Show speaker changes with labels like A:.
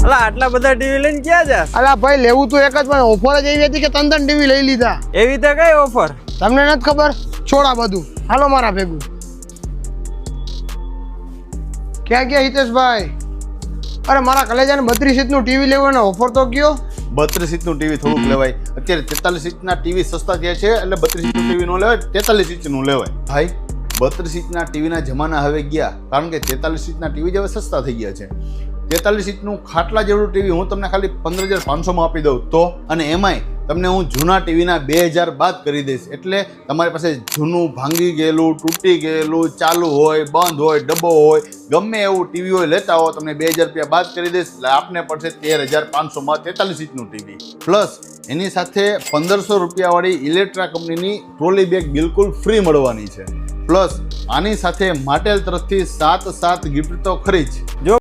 A: અલા આટલા બધા ટીવી લઈને ક્યાં જા?
B: અલા ભાઈ લેવું તો એક જ પણ ઓફર જ એવી હતી કે ત્રણ ટીવી લઈ લીધા.
A: એવી તો કઈ ઓફર?
B: તમને નથી ખબર? છોડા બધું, હાલો મારા ભેગું. ક્યાં ગયા હિતેશભાઈ? અરે મારા કલેજાને 32 ઇંચનું ટીવી લેવું ને ઓફર તો કયો?
C: 32 ઇંચનું ટીવી થોડુંક લેવાય. અત્યારે 43 ઇંચના ટીવી સસ્તા થયા છે એટલે 32 ઇંચનું ટીવી નો લેવાય, 43 ઇંચનું લેવાય. ભાઈ 32 ઇંચના ટીવીના જમાના હવે ગયા, કારણ કે 43 ઇંચના ટીવી જ હવે સસ્તા થઈ ગયા છે. 43 ઇંચનું ખાટલા જેવડું ટીવી હું તમને ખાલી 15,500માં આપી દઉં તો, અને એમાંય તમને હું જૂના ટીવીના 2000 બાદ કરી દઈશ. એટલે તમારી પાસે જૂનું ભાંગી ગયેલું, તૂટી ગયેલું, ચાલુ હોય, બંધ હોય, ડબ્બો હોય, ગમે એવું ટીવી હોય લેતા હો, તમને 2000 રૂપિયા બાદ કરી દઈશ. એટલે આપને પડશે 13,500માં 43 ઇંચનું ટીવી. પ્લસ એની સાથે 1500 રૂપિયાવાળી ઇલેક્ટ્રા કંપનીની ટ્રોલી બેગ બિલકુલ ફ્રી મળવાની છે. પ્લસ આની સાથે માટેલ તરફથી 7 ગિફ્ટ તો ખરી જ.
A: જો